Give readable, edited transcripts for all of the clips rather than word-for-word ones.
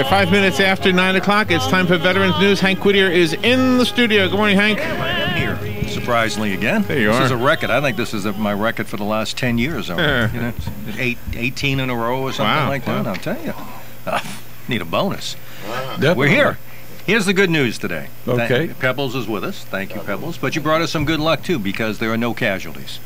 5 minutes after 9 o'clock. It's time for Veterans News. Hank Whittier is in the studio. Good morning, Hank. I am here, surprisingly, again. There you are. This is a record. I think this is my record for the last 10 years. You know, 18 in a row or something like that. I'll tell you. Need a bonus. Definitely. We're here. Here's the good news today. Okay. Pebbles is with us. Thank you, Pebbles. But you brought us some good luck, too, because there are no casualties.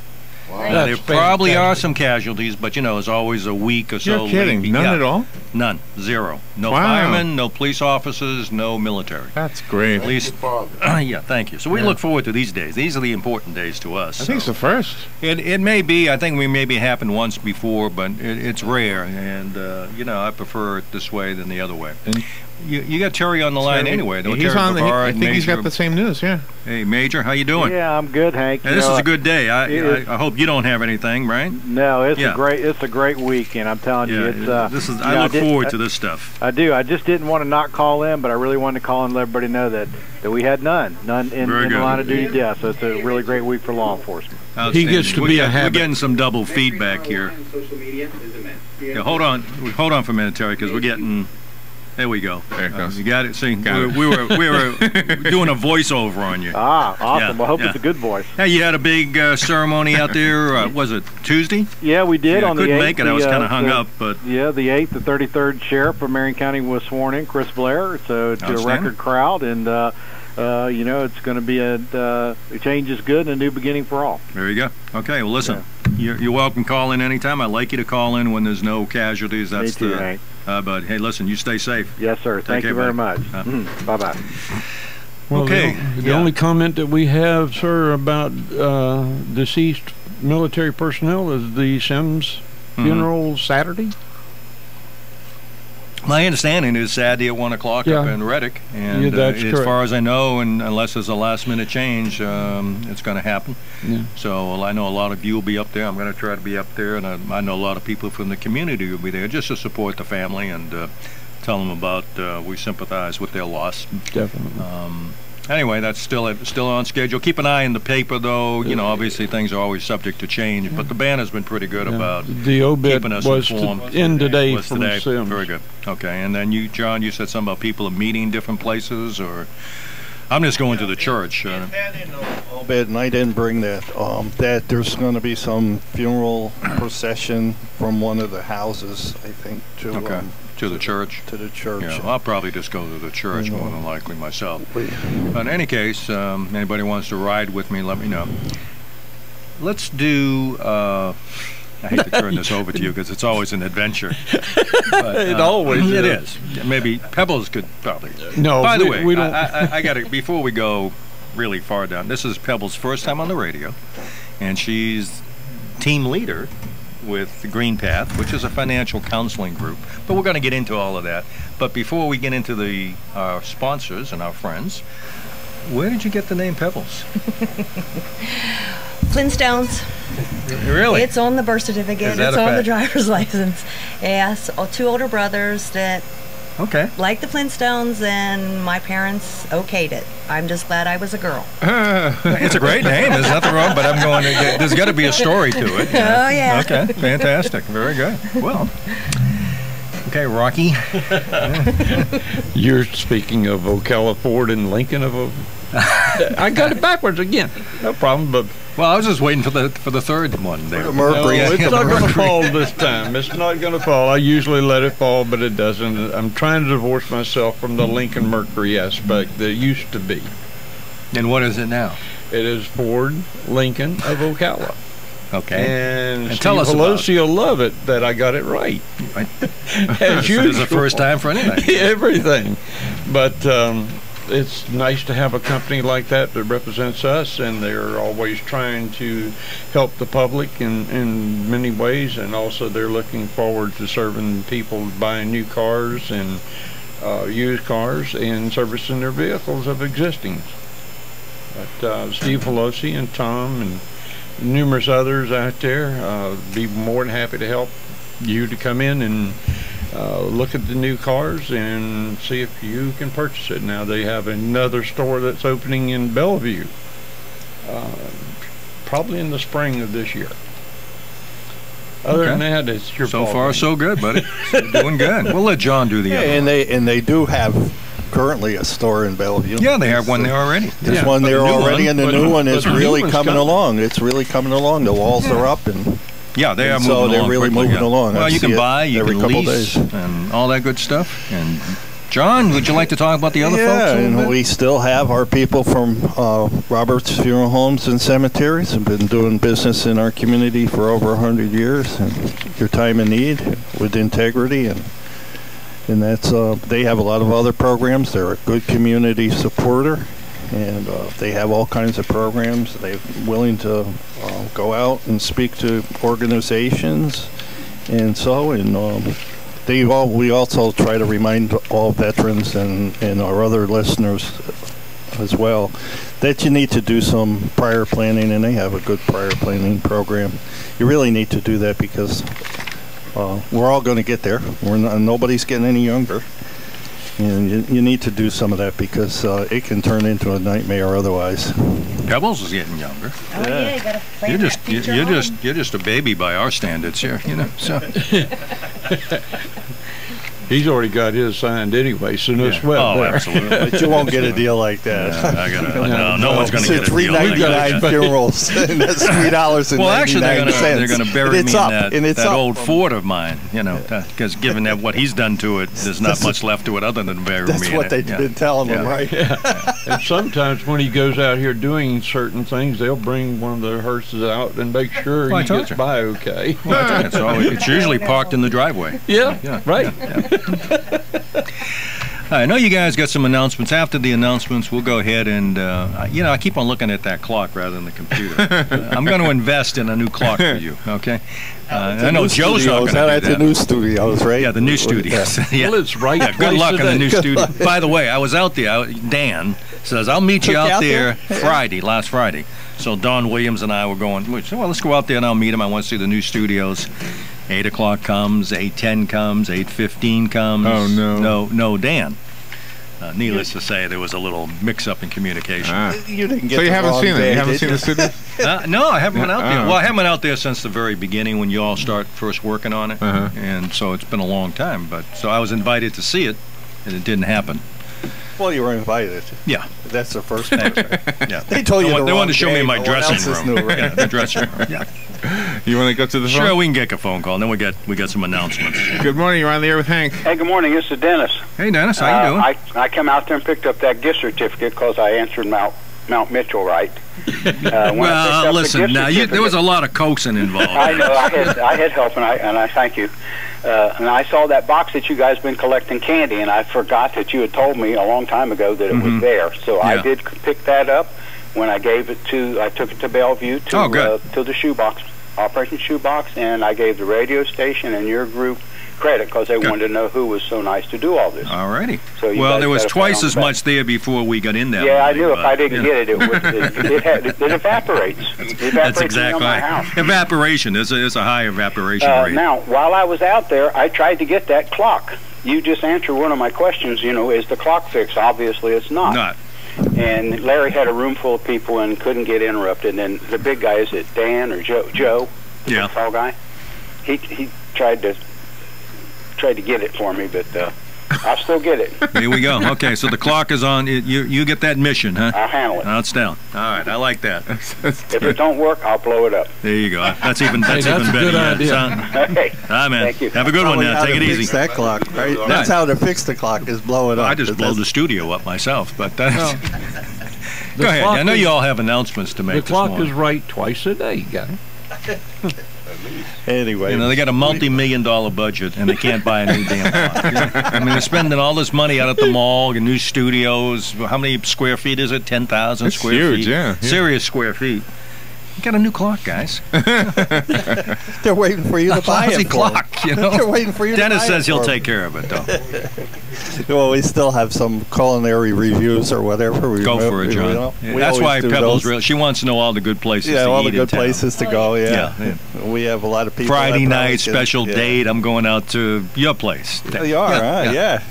Wow. There probably are some casualties, but, you know, it's always a week or so. You're kidding. None at all? None. Zero. No Wow. firemen, no police officers, no military. That's great. At least, yeah, thank you. So we look forward to these days. These are the important days to us. I think it's the first. It may be. I think we maybe happened once before, but it's rare. And, you know, I prefer it this way than the other way. And you got Terry on the line anyway. Though. He's Terry on. Bavard, I think he's got the same news, yeah. Hey, Major, how you doing? Yeah, I'm good, Hank. Hey, this is a good day. I hope you don't have anything, right? No, it's a great weekend. I'm telling you, it's. I look forward to this stuff. I do. I just didn't want to not call in, but I really wanted to call and let everybody know that we had none in the line of duty death. So it's a really great week for law enforcement. He gets to be a habit. We're getting some double feedback here. Yeah, hold on for a minute, Terry, because we're getting. There we go. There it goes. You got it. See, we were doing a voiceover on you. Ah, awesome. Yeah, well, I hope it's a good voice. Hey, you had a big ceremony out there. Was it Tuesday? Yeah, we did on the 8th. I couldn't make it. I was kind of hung up, but yeah, the 8th, the 33rd sheriff of Marion County was sworn in, Chris Blair. So to a record crowd, and you know, it's going to be a change is good and a new beginning for all. There you go. Okay, well, listen, you're welcome. Call in anytime. I like you to call in when there's no casualties. That's Me too, Hank. But hey, listen, you stay safe. Yes, sir. Thank you very much. Bye-bye. Well, okay. The only comment that we have, sir, about deceased military personnel is the Sims funeral Saturday. My understanding is Saturday at 1 o'clock up in Reddick, and as far as I know, and unless there's a last-minute change, it's going to happen. Yeah. So I know a lot of you will be up there. I'm going to try to be up there, and I know a lot of people from the community will be there just to support the family and tell them about we sympathize with their loss. Definitely. Anyway, that's still on schedule. Keep an eye in the paper, though. You know, obviously things are always subject to change, but the band has been pretty good about keeping us informed. In today from Sims. Very good. Okay, and then you, John, you said something about people are meeting different places, or I'm just going to the church. And I didn't bring that. That there's going to be some funeral procession from one of the houses, I think, to the church. To the church. Yeah, I'll probably just go to the church more than likely myself. But in any case, anybody wants to ride with me, let me know. Let's do. I hate to turn this over to you because it's always an adventure. But, it always is. It is. Maybe Pebbles could probably. No. By the way, we don't. I got to before we go really far down. This is Pebbles' first time on the radio, and she's team leader with the Green Path, which is a financial counseling group. But we're going to get into all of that. But before we get into our sponsors and our friends, where did you get the name Pebbles? Flintstones. Really? It's on the birth certificate. It's on the driver's license. Yes, 2 older brothers that like the Flintstones, and my parents okayed it. I'm just glad I was a girl. It's a great name. There's nothing wrong, but I'm going to there's got to be a story to it. Oh, yeah. Okay, fantastic. Very good. Well, okay, Rocky. You're speaking of Ocala, Ford, and Lincoln. I got it backwards again. No problem, but... Well, I was just waiting for the third one there. Mercury. No, it's not going to fall this time. It's not going to fall. I usually let it fall, but it doesn't. I'm trying to divorce myself from the Lincoln Mercury aspect that used to be. And what is it now? It is Ford Lincoln of Ocala. Okay. And tell us Pelosi will love it that I got it right. As usual. It's the first time for anything. Everything. But it's nice to have a company like that represents us, and they're always trying to help the public in many ways, and also they're looking forward to serving people buying new cars and used cars and servicing their vehicles of existing. But Steve Pelosi and Tom and numerous others out there be more than happy to help you to come in and look at the new cars and see if you can purchase it. Now they have another store that's opening in Bellevue, probably in the spring of this year. Other than that, it's your so far so good, buddy. You're doing good. We'll let John do the other. And they do have currently a store in Bellevue. Yeah, they have one there already. There's one there already, and the new one is really coming along. It's really coming along. The walls are up, and yeah, they are moving along. So they're really quickly, moving along. Well, you can buy, you can lease, and all that good stuff. And John, would you like to talk about the other folks? Yeah, and we still have our people from Roberts Funeral Homes and Cemeteries have been doing business in our community for over 100 years, and your time in need with integrity, and that's they have a lot of other programs. They're a good community supporter, and they have all kinds of programs. They're willing to go out and speak to organizations, and we also try to remind all veterans and our other listeners as well that you need to do some prior planning, and they have a good prior planning program. You really need to do that because we're all going to get there. Nobody's getting any younger, and you need to do some of that because it can turn into a nightmare otherwise. Pebbles is getting younger. Oh yeah, you got to plan that future home. You're just a baby by our standards here, So. He's already got his signed anyway, so no sweat. Oh, absolutely. But you won't get a deal like that. No one's going to get a deal like that. $3.99 funerals, and that's $3.99. Well, actually, they're going to bury me in that old Ford of mine, because given that what he's done to it, there's not much left to it other than bury me in it. That's what they've been telling him, right? Yeah. And sometimes when he goes out here doing certain things, they'll bring one of the hearses out and make sure he gets by okay. So it's usually parked in the driveway. Yeah. Right. Yeah. I know you guys got some announcements. After the announcements, we'll go ahead and, I keep on looking at that clock rather than the computer. I'm going to invest in a new clock for you, okay? I know Joe's not going to do that. The new studios, right? Yeah, the new studios. Yeah. Well, it's right. Yeah, good luck in the new studio. By the way, I was out there. Dan says, I'll meet you out there last Friday. So Don Williams and I were going, well, let's go out there and I'll meet him. I want to see the new studios. 8 o'clock comes, 8:10 comes, 8:15 comes. Oh, no. No, Dan. Needless to say, there was a little mix-up in communication. You didn't get so you haven't seen it? You haven't seen the studio? No, I haven't been out there. Well, I haven't been out there since the very beginning when you all start first working on it. And so it's been a long time. So I was invited to see it, and it didn't happen. Well, you were invited. Yeah. That's the first thing. Yeah. They told you they wanted to show me my dressing room. New, right? Yeah, the dressing room. Yeah. You want to go to the phone? Sure, we can get a phone call, and then we got some announcements. Good morning. You're on the air with Hank. Hey, good morning. This is Dennis. Hey, Dennis. How you doing? I come out there and picked up that gift certificate because I answered Mount Mitchell right. Well, listen, now there was a lot of coaxing involved. I know. I had help, and I thank you. And I saw that box that you guys been collecting candy, and I forgot that you had told me a long time ago that it was there. So I did pick that up when I took it to Bellevue to the shoebox, Operation Shoebox, and I gave the radio station and your group credit because they wanted to know who was so nice to do all this. All righty. So there was twice as much there before we got in there. Yeah, I knew if I didn't get it, it evaporates. It evaporates. That's exactly right. Evaporation. There's a high evaporation rate. Now, while I was out there, I tried to get that clock. You just answered one of my questions, is the clock fixed? Obviously, it's not. Not. And Larry had a room full of people and couldn't get interrupted. And then the big guy, is it Dan or Joe? The tall guy? He tried to get it for me, but I'll still get it. Here we go. Okay, so the clock is on. You get that mission, huh? I'll handle it. It's down. All right, I like that. If it don't work, I'll blow it up. There you go. That's even better. A good idea. Okay. All right, man. Thank you. Have a good one now. Take it easy. Fix that clock, right? That's how to fix the clock, is blow it up. I just blow the studio up myself, but that's... Go ahead. I know you all have announcements to make. The clock is right twice a day, guys. Anyway, they got a multi-million-dollar budget and they can't buy a new damn clock. I mean, they're spending all this money out at the mall, new studios. How many square feet is it? 10,000 square feet. Huge, yeah. Serious square feet. You got a new clock, guys. They're waiting for you to buy it. Clock, They're waiting for you. Dennis says he'll take care of it, though. Well, we still have some culinary reviews or whatever. Go for it, John. That's why Pebbles she wants to know all the good places. Yeah, to all eat the good places to go. Yeah. We have a lot of people. Friday night special date. I'm going out to your place. You are, yeah.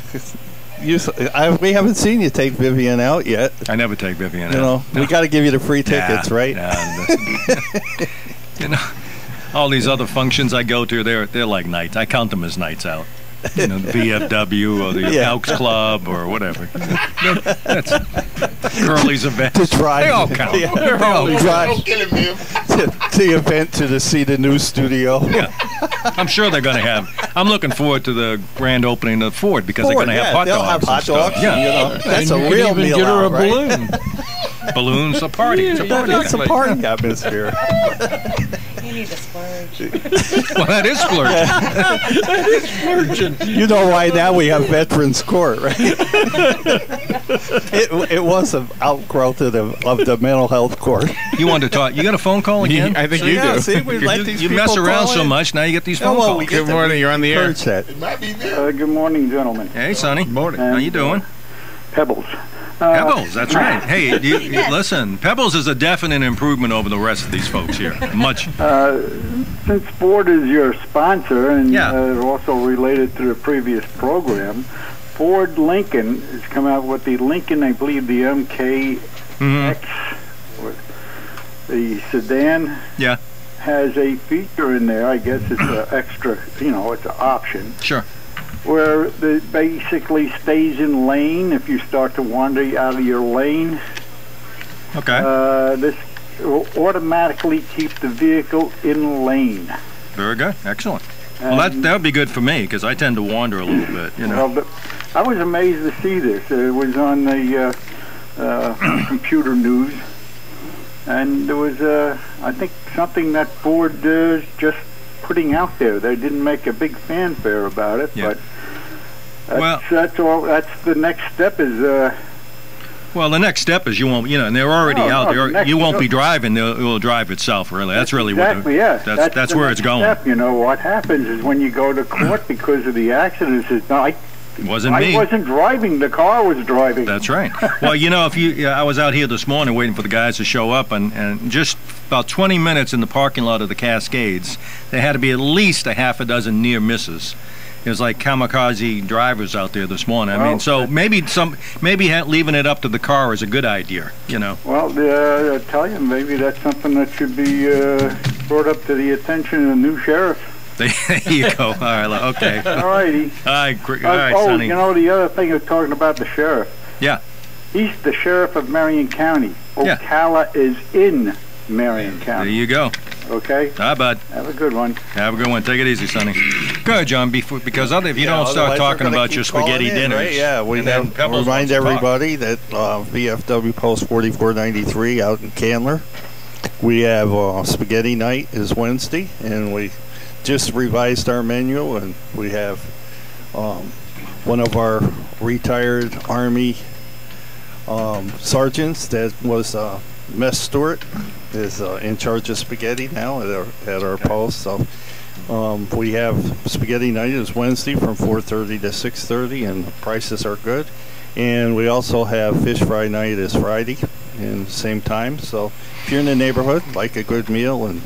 We haven't seen you take Vivian out yet. I never take Vivian out. We got to give you the free tickets, right? all these other functions I go to, they're like nights. I count them as nights out. You know, the VFW or the Elks Club or whatever. That's Curly's event. To drive. They all count. Yeah. They all drive to the event to see the new studio. Yeah. I'm sure they're going to have. I'm looking forward to the grand opening of Ford because they're going to have hot they'll dogs. Have hot dogs. Yeah, you know, that's and a you real can even meal. Get her out, a balloon. Balloons, a party. It's a party. It's a party atmosphere. You need to splurge. Well, that is splurging. That is splurging. You know why now we have Veterans Court, right? it was an outgrowth of the mental health court. You want to talk? You got a phone call again? I think you do. See, we let these you people mess around call so in. much, now you get these phone calls. Good morning. You're on the air. Good morning, gentlemen. Hey, Sonny. Good morning. How you doing? Pebbles. Pebbles, that's right. Hey, listen, Pebbles is a definite improvement over the rest of these folks here. Much. Since Ford is your sponsor and Yeah. Also related to the previous program, Ford Lincoln has come out with the Lincoln, I believe the MKX, the sedan. Yeah. Has a feature in there, I guess it's an extra, it's an option. Sure. Where it basically stays in lane if you start to wander out of your lane. Okay. This will automatically keep the vehicle in lane. Very good. Excellent. Well, that would be good for me because I tend to wander a little bit, you know. Well, I was amazed to see this. It was on the computer news, and there was, I think, something that Ford is just putting out there. They didn't make a big fanfare about it, but that's all. That's the next step. Is well, the next step is you won't, and they're already out there. You won't be driving; it will drive itself. Really, that's really exactly, what. That's where it's going. Step. What happens is when you go to court because of the accidents, I wasn't driving. The car was driving. That's right. Well, I was out here this morning waiting for the guys to show up, and just about 20 minutes in the parking lot of the Cascades, there had to be at least a half a dozen near misses. It was like kamikaze drivers out there this morning. I mean, so maybe leaving it up to the car is a good idea, Well, I tell you, maybe that's something that should be brought up to the attention of the new sheriff. There you go. All right, okay. All righty. All right, Sonny. The other thing is talking about the sheriff. Yeah. He's the sheriff of Marion County. Ocala is in Marion County. There you go. Okay. Hi, bud. Have a good one. Have a good one. Take it easy, Sonny. Go ahead, John. Because if you don't start talking about your spaghetti dinners, right? Yeah, we remind everybody that VFW Post 4493 out in Candler. We have spaghetti night is Wednesday, and we just revised our menu, and we have one of our retired Army sergeants that was mess steward is in charge of spaghetti now at our post. So we have spaghetti night is Wednesday from 4:30 to 6:30, and the prices are good. And we also have fish fry night is Friday, and same time. So if you're in the neighborhood, like a good meal and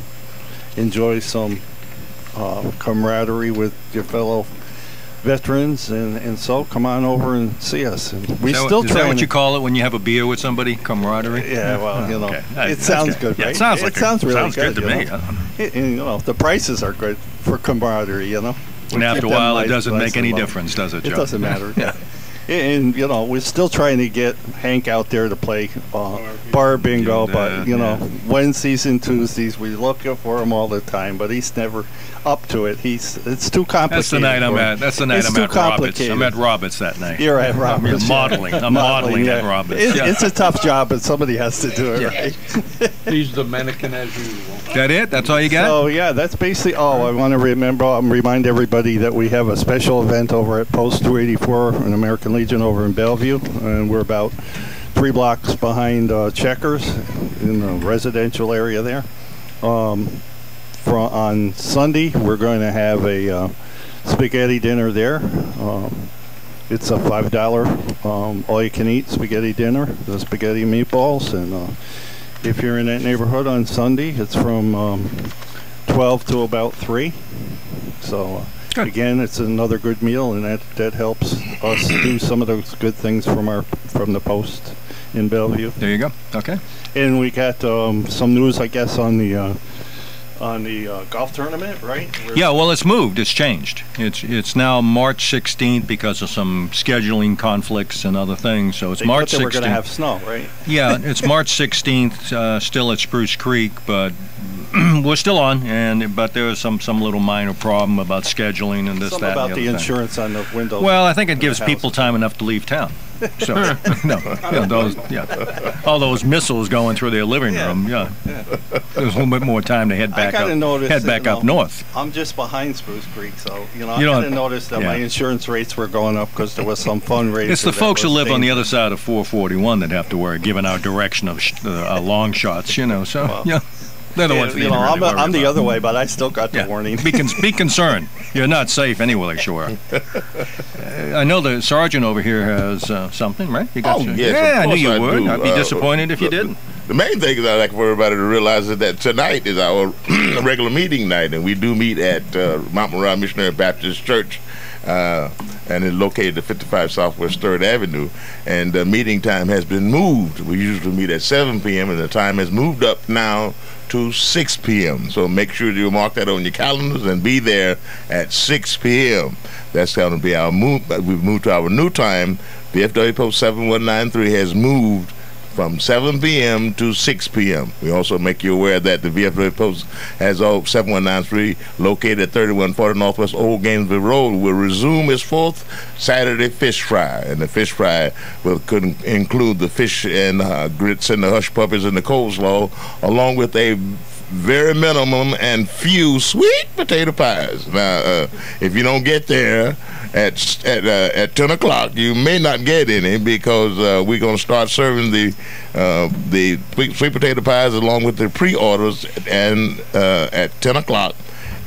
enjoy some camaraderie with your fellow veterans, and so come on over and see us. And we is that what you call it when you have a beer with somebody? Camaraderie? Yeah, well, okay. It sounds good, right? Yeah, it sounds really good to me. And, the prices are good for camaraderie, And after a while, it doesn't make any difference, does it, Joe? It doesn't matter. Yeah. And, we're still trying to get Hank out there to play bar bingo, but, Wednesdays and Tuesdays, we're looking for him all the time, but he's never up to it. It's too complicated. That's the night I'm at Roberts. I'm at Roberts that night. You're at Roberts. I'm modeling at Roberts. It's a tough job, but somebody has to do it, right? He's the mannequin as usual. That it? That's all you got? So, that's basically all. I want to remind everybody that we have a special event over at Post 284 in American Legion over in Bellevue, and we're about 3 blocks behind Checkers in the residential area there. On Sunday, we're going to have a spaghetti dinner there. It's a $5 all-you-can-eat spaghetti dinner, the spaghetti meatballs, and if you're in that neighborhood on Sunday, it's from 12 to about 3. So again, it's another good meal, and that helps us do some of those good things from the post in Bellevue. There you go. Okay. And we got some news, I guess, on the on the golf tournament, right? Yeah, well, it's moved. It's changed. It's now March 16th because of some scheduling conflicts and other things. So it's March 16th. We're going to have snow, right? Yeah, it's March 16th, still at Spruce Creek, but we're still on. But there's some little minor problem about scheduling and this, Something that, about and the the other insurance thing. on the windows. Well, I think it gives people time enough to leave town. So, all those missiles going through their living room. Yeah, there's a little bit more time to head back up north. I'm just behind Spruce Creek, so I kind of noticed that my insurance rates were going up because there was some fundraiser. It's the folks who live on the other side of 441 that have to worry, given our direction of long shots. So yeah. They're the ones that I'm the other way, but I still got the warning. Be concerned. You're not safe anywhere, sure. I know the sergeant over here has something, right? You got yes, I knew you would. I'd be disappointed if you didn't. The main thing that I'd like for everybody to realize is that tonight is our regular meeting night, and we do meet at Mount Moriah Missionary Baptist Church, and it's located at 55 Southwest 3rd Avenue. And the meeting time has been moved. We usually meet at 7 p.m., and the time has moved up now to 6 p.m. So make sure you mark that on your calendars and be there at 6 p.m. That's going to be our move. We've moved to our new time. VFW Post 7193 has moved from 7 p.m. to 6 p.m. We also make you aware that the VFW Post has 7193 located at 3140 Northwest Old Gainesville Road will resume its fourth Saturday fish fry. And the fish fry could include the fish and grits and the hush puppies and the coleslaw, along with a very minimum and few sweet potato pies. Now, if you don't get there at 10 o'clock, you may not get any because we're going to start serving the sweet potato pies along with the pre-orders and at 10 o'clock.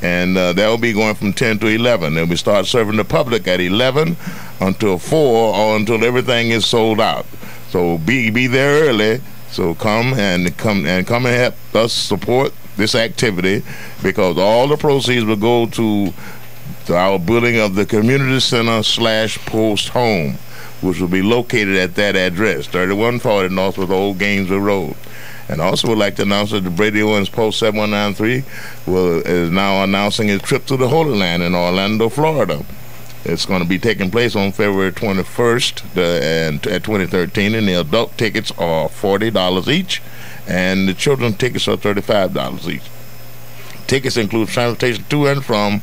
And that will be going from 10 to 11. And we start serving the public at 11 until 4 or until everything is sold out. So be there early. So come and help us support this activity, because all the proceeds will go to our building of the community center / post home, which will be located at that address, 3140 Northwest Old Gainesville Road. And also would like to announce that the Brady Owens Post 7193 is now announcing its trip to the Holy Land in Orlando, Florida. It's going to be taking place on February 21st at 2013, and the adult tickets are $40 each, and the children's tickets are $35 each. Tickets include transportation to and from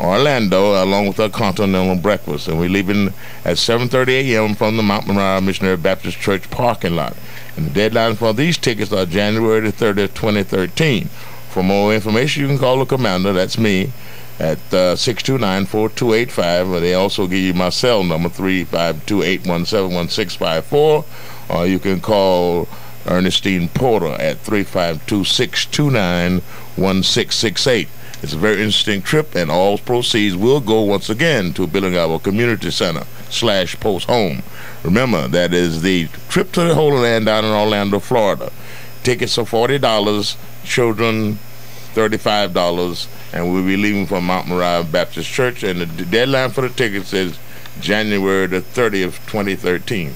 Orlando, along with a continental breakfast, and we're leaving at 7:30 a.m. from the Mount Moriah Missionary Baptist Church parking lot. And the deadline for these tickets are January 30th, 2013. For more information, you can call the commander, that's me, at 629-4285, or they also give you my cell number, 352-817-1654, or you can call Ernestine Porter at 352-629-1668. It's a very interesting trip, and all proceeds will go once again to building our community center / post home. Remember, that is the trip to the Holy Land down in Orlando, Florida. Tickets are $40, children $35, and we'll be leaving from Mount Moriah Baptist Church, and the deadline for the tickets is January 30th, 2013.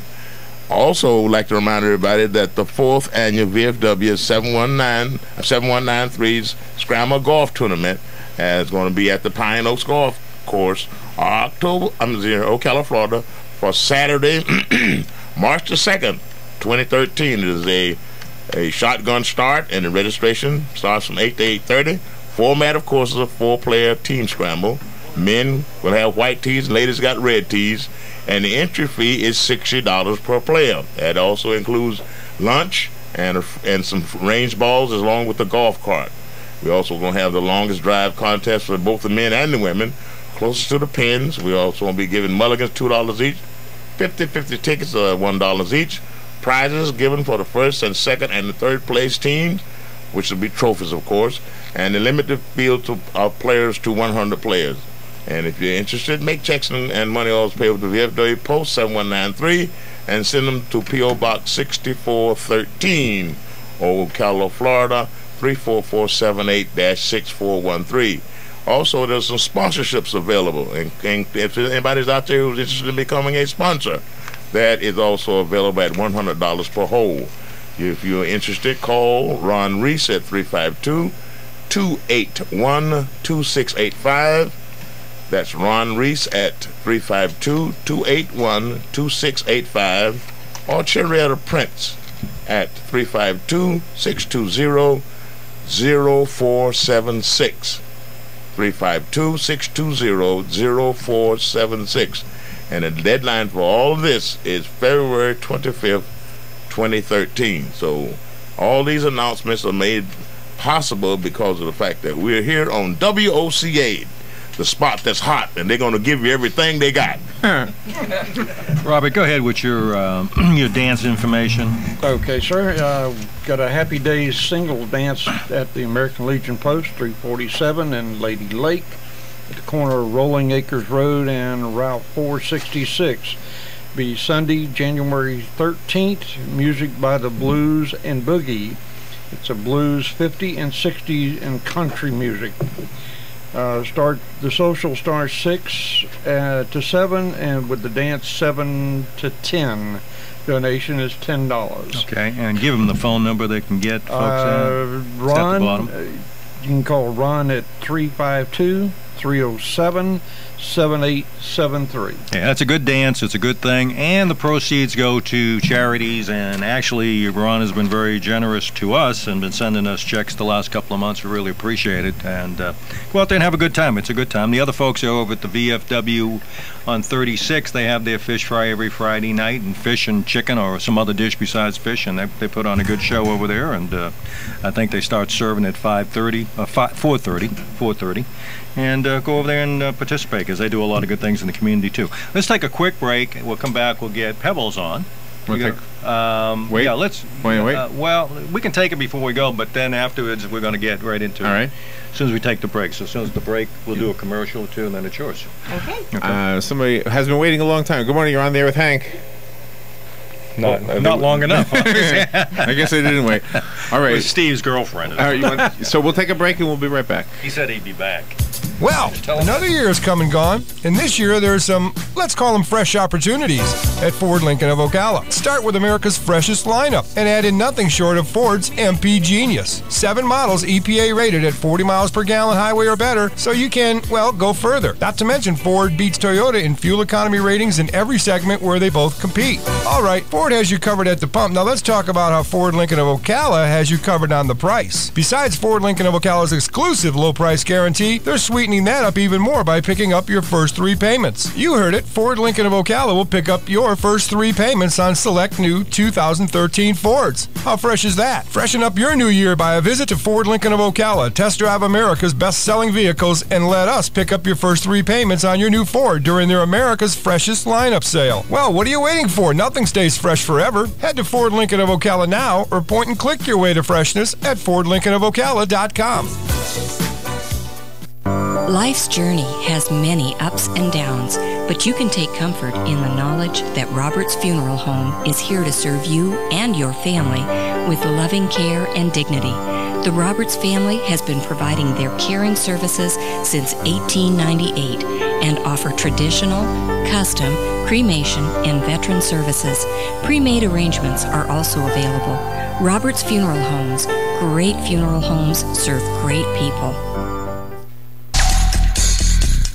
Also, would like to remind everybody that the 4th annual VFW 7193's Scramble Golf Tournament is going to be at the Pine Oaks Golf Course, Ocala, Florida, for Saturday, March the 2nd, 2013. It is a shotgun start, and the registration starts from 8 to 8:30. Format, of course, is a 4-player team scramble. Men will have white tees, and ladies got red tees. And the entry fee is $60 per player. That also includes lunch and some range balls along with the golf cart. We're also going to have the longest drive contest for both the men and the women, closest to the pins. We also going to be giving mulligans $2 each. 50-50 tickets are $1 each. Prizes given for the first and second and the third place teams, which will be trophies, of course. And the limited field of players to 100 players. And if you're interested, make checks and money orders payable to VFW Post 7193 and send them to P.O. Box 6413, Ocala, Florida 34478-6413. Also, there's some sponsorships available. And if anybody's out there who's interested in becoming a sponsor, that is also available at $100 per hole. If you're interested, call Ron Reese at 352 352-281-2685. That's Ron Reese at 352-281-2685. Or Cherrietta Prince at 352-620-0476. 352-620-0476. And the deadline for all of this is February 25th, 2013. So all these announcements are made possible because of the fact that we're here on WOCA, the spot that's hot, and they're going to give you everything they got. Robert, go ahead with your your dance information. Okay, sir. Got a Happy Days single dance at the American Legion Post, 347 in Lady Lake, at the corner of Rolling Acres Road and Route 466. Be Sunday, January 13th. Music by the Blues and Boogie. It's a blues 50 and 60 and country music. The social starts 6 to 7, and with the dance 7 to 10. Donation is $10. Okay, and give them the phone number they can get folks in. Ron, at the bottom. You can call Ron at 352-307-7873. Yeah, that's a good dance. It's a good thing. And the proceeds go to charities. And actually, Ron has been very generous to us and been sending us checks the last couple of months. We really appreciate it. And go out there and have a good time. It's a good time. The other folks are over at the VFW on 36. They have their fish fry every Friday night, and fish and chicken or some other dish besides fish. And they put on a good show over there. And I think they start serving at 4:30. And go over there and participate, because they do a lot of good things in the community too. Let's take a quick break. We'll come back. We'll get Pebbles on. Wait. Yeah, let's wait. Well, we can take it before we go, but then afterwards we're going to get right into it. All right. As soon as we take the break. So as soon as the break, we'll do a commercial or two, and then it's yours. Okay. Somebody has been waiting a long time. Good morning. You're on there with Hank. Not long enough. I guess I didn't wait. All right. With Steve's girlfriend. All right, so we'll take a break and we'll be right back. He said he'd be back. Well, another year has come and gone, and this year there's some, let's call them fresh opportunities at Ford Lincoln of Ocala. Start with America's freshest lineup and add in nothing short of Ford's MP Genius. 7 models EPA rated at 40 miles per gallon highway or better, so you can, well, go further. Not to mention Ford beats Toyota in fuel economy ratings in every segment where they both compete. All right, Ford has you covered at the pump. Now let's talk about how Ford Lincoln of Ocala has you covered on the price. Besides Ford Lincoln of Ocala's exclusive low price guarantee, they're sweetening that up even more by picking up your first 3 payments. You heard it, Ford Lincoln of Ocala will pick up your first 3 payments on select new 2013 Fords. How fresh is that? Freshen up your new year by a visit to Ford Lincoln of Ocala, test drive America's best-selling vehicles, and let us pick up your first 3 payments on your new Ford during their America's Freshest Lineup sale. Well, what are you waiting for? Nothing stays fresh forever. Head to Ford Lincoln of Ocala now, or point and click your way to freshness at FordLincolnofOcala.com. Life's journey has many ups and downs, but you can take comfort in the knowledge that Robert's Funeral Home is here to serve you and your family with loving care and dignity. The Roberts family has been providing their caring services since 1898 and offer traditional, custom, cremation, and veteran services. Pre-made arrangements are also available. Roberts Funeral Homes. Great funeral homes serve great people.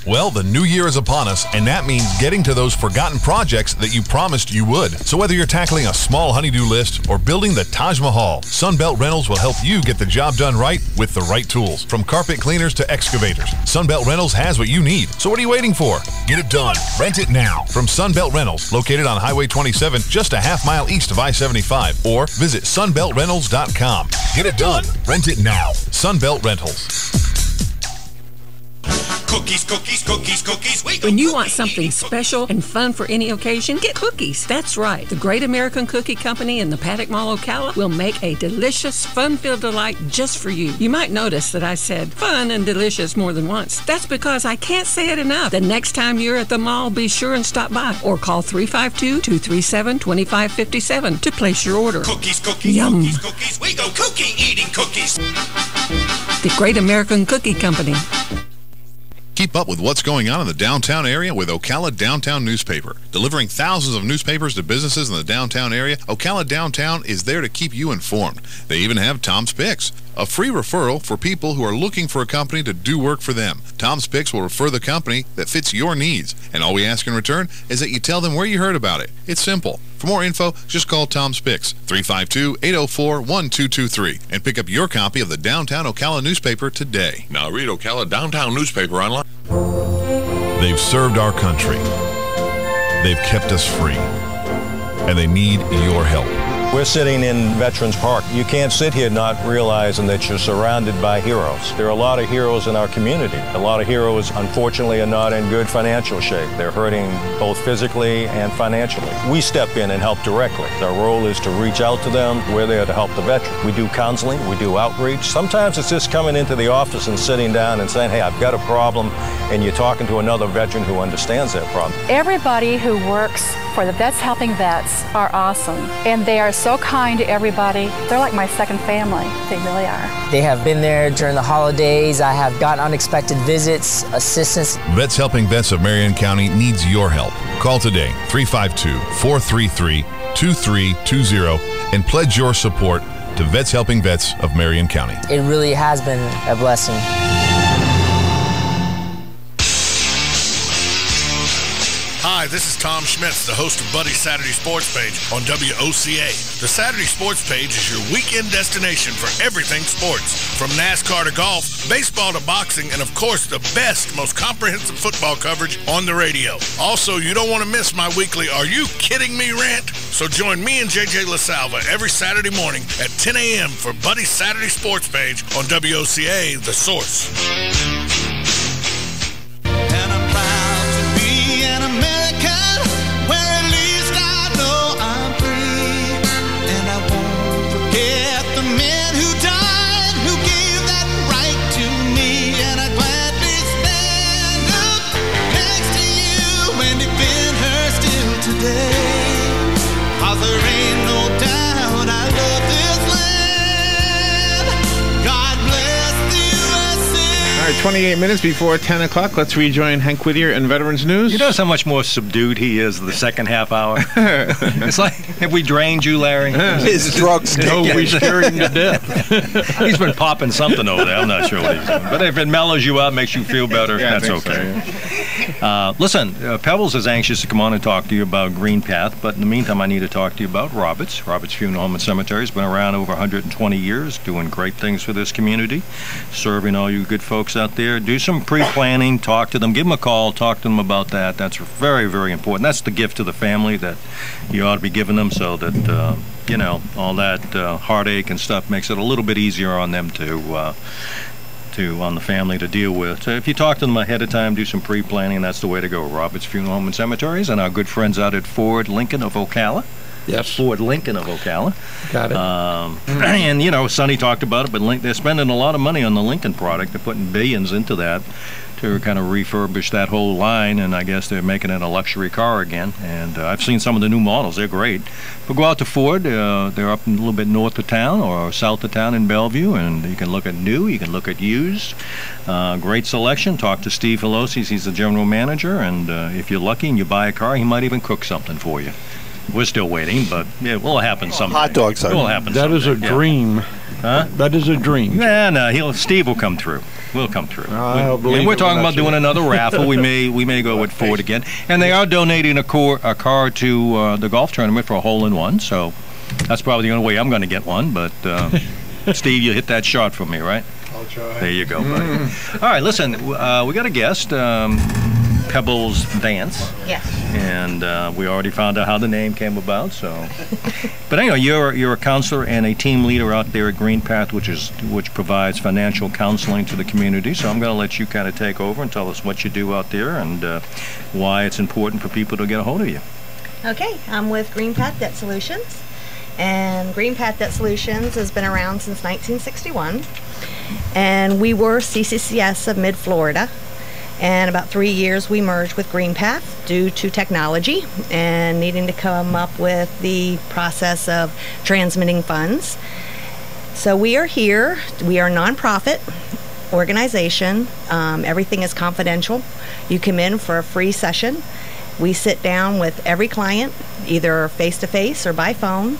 Well, the new year is upon us, and that means getting to those forgotten projects that you promised you would. So whether you're tackling a small honeydew list or building the Taj Mahal, Sunbelt Rentals will help you get the job done right with the right tools. From carpet cleaners to excavators, Sunbelt Rentals has what you need. So what are you waiting for? Get it done. Rent it now. From Sunbelt Rentals, located on Highway 27, just a half-mile east of I-75, or visit sunbeltrentals.com. Get it done. Rent it now. Sunbelt Rentals. Cookies, cookies, cookies, cookies. When you want something special and fun for any occasion, get cookies. That's right. The Great American Cookie Company in the Paddock Mall, Ocala will make a delicious, fun-filled delight just for you. You might notice that I said fun and delicious more than once. That's because I can't say it enough. The next time you're at the mall, be sure and stop by or call 352-237-2557 to place your order. Cookies, cookies, Yum. cookies, cookies. We go cookie-eating cookies. The Great American Cookie Company. Keep up with what's going on in the downtown area with Ocala Downtown Newspaper. Delivering thousands of newspapers to businesses in the downtown area, Ocala Downtown is there to keep you informed. They even have Tom's Picks. a free referral for people who are looking for a company to do work for them. Tom's Picks will refer the company that fits your needs, and all we ask in return is that you tell them where you heard about it. It's simple. For more info, just call Tom's Picks, 352-804-1223, and pick up your copy of the Downtown Ocala newspaper today. Now read Ocala Downtown newspaper online. They've served our country. They've kept us free. And they need your help. We're sitting in Veterans Park. You can't sit here not realizing that you're surrounded by heroes. There are a lot of heroes in our community. A lot of heroes, unfortunately, are not in good financial shape. They're hurting both physically and financially. We step in and help directly. Our role is to reach out to them. We're there to help the veteran. We do counseling. We do outreach. Sometimes it's just coming into the office and sitting down and saying, hey, I've got a problem, and you're talking to another veteran who understands that problem. Everybody who works for the Vets Helping Vets are awesome, and they are so kind to everybody. They're like my second family. They really are. They have been there during the holidays. I have gotten unexpected visits, assistance. Vets Helping Vets of Marion County needs your help. Call today, 352-433-2320, and pledge your support to Vets Helping Vets of Marion County. It really has been a blessing. Hi, this is Tom Schmitz, the host of Buddy's Saturday Sports Page on WOCA. The Saturday Sports Page is your weekend destination for everything sports, from NASCAR to golf, baseball to boxing, and of course the best, most comprehensive football coverage on the radio. Also, you don't want to miss my weekly Are You Kidding Me rant? So join me and JJ LaSalva every Saturday morning at 10 a.m. for Buddy's Saturday Sports Page on WOCA, The Source. There ain't no doubt I love this land. God bless the USA. All right, 28 minutes before 10 o'clock. Let's rejoin Hank Whittier in Veterans News. You notice how much more subdued he is the second half hour? It's like, have we drained you, Larry? His drugs. No, we scared him to death. He's been popping something over there. I'm not sure what he's doing. But if it mellows you out, makes you feel better, that's okay. So, yeah. Listen, Pebbles is anxious to come on and talk to you about Green Path, but in the meantime, I need to talk to you about Roberts. Roberts Funeral Home and Cemetery has been around over 120 years, doing great things for this community, serving all you good folks out there. Do some pre-planning, talk to them, give them a call, talk to them about that. That's very, very important. That's the gift to the family that you ought to be giving them, so that, you know, all that heartache and stuff makes it a little bit easier on them on the family to deal with. So if you talk to them ahead of time, do some pre-planning, that's the way to go. Roberts Funeral Home and Cemeteries, and our good friends out at Ford Lincoln of Ocala. Yes. Ford Lincoln of Ocala. Got it. And, you know, Sonny talked about it, but they're spending a lot of money on the Lincoln product. They're putting billions into that to kind of refurbish that whole line, and I guess they're making it a luxury car again. And I've seen some of the new models. They're great. But go out to Ford. They're up a little bit north of town or south of town in Bellevue, and you can look at new, you can look at used. Great selection. Talk to Steve Hilosi. He's the general manager, and if you're lucky and you buy a car, he might even cook something for you. We're still waiting, but it will happen someday. Hot dogs. It will happen That someday. is a dream. Huh? That is a dream. No, Steve will come through. We'll come through. And we're talking about doing another raffle. We may go with Ford again, and they are donating a car to the golf tournament for a hole-in-one. So that's probably the only way I'm going to get one. But Steve, you hit that shot for me, right? I'll try. There you go, buddy. All right, listen, we got a guest. Pebbles Vance. Yes. And we already found out how the name came about. So, but anyway, you're a counselor and a team leader out there at Green Path, which provides financial counseling to the community. So I'm going to let you kind of take over and tell us what you do out there and why it's important for people to get a hold of you. Okay, I'm with Green Path Debt Solutions, and Green Path Debt Solutions has been around since 1961, and we were CCCS of Mid-Florida. And about 3 years we merged with Green Path due to technology and needing to come up with the process of transmitting funds. So we are here. We are a nonprofit organization. Everything is confidential. You come in for a free session We sit down with every client, either face-to-face or by phone,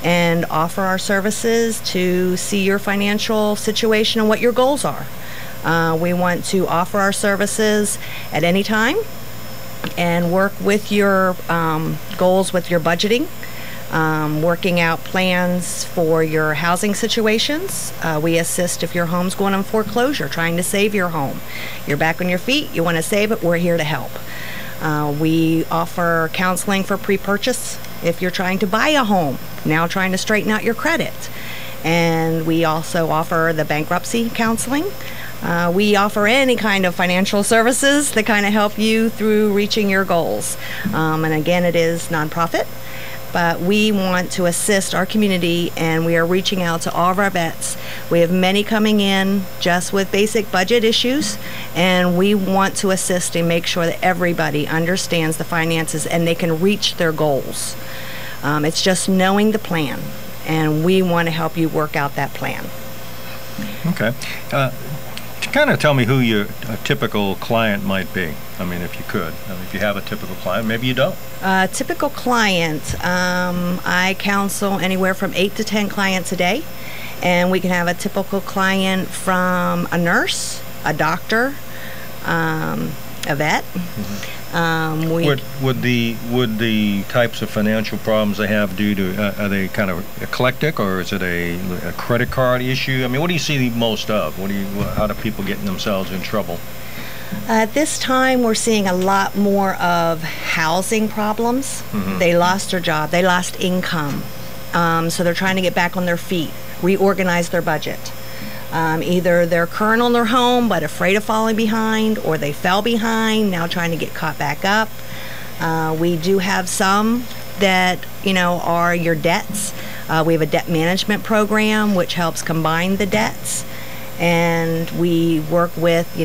and offer our services to see your financial situation and what your goals are. We want to offer our services at any time and work with your goals with your budgeting, working out plans for your housing situations. We assist if your home's going on foreclosure, trying to save your home. You're back on your feet, you want to save it, we're here to help. We offer counseling for pre-purchase if you're trying to buy a home, now trying to straighten out your credit. And we also offer the bankruptcy counseling. We offer any kind of financial services that kind of help you through reaching your goals. And again, it is nonprofit, but we want to assist our community, and we are reaching out to all of our vets. We have many coming in just with basic budget issues, and we want to assist and make sure that everybody understands the finances and they can reach their goals. It's just knowing the plan, and we want to help you work out that plan. Okay. Kind of tell me who your typical client might be. I mean, if you could. I mean, if you have a typical client, maybe you don't. Typical client, I counsel anywhere from 8 to 10 clients a day, and we can have a typical client from a nurse, a doctor, a vet. Would the types of financial problems they have due to are they kind of eclectic, or is it a credit card issue? I mean, what do you see the most of? How do people get themselves in trouble? At this time, we're seeing a lot more of housing problems. They lost their job, they lost income, so they're trying to get back on their feet, reorganize their budget. Either they're current on their home but afraid of falling behind, or they fell behind, now trying to get caught back up. We do have some that, are your debts. We have a debt management program which helps combine the debts, and we work with,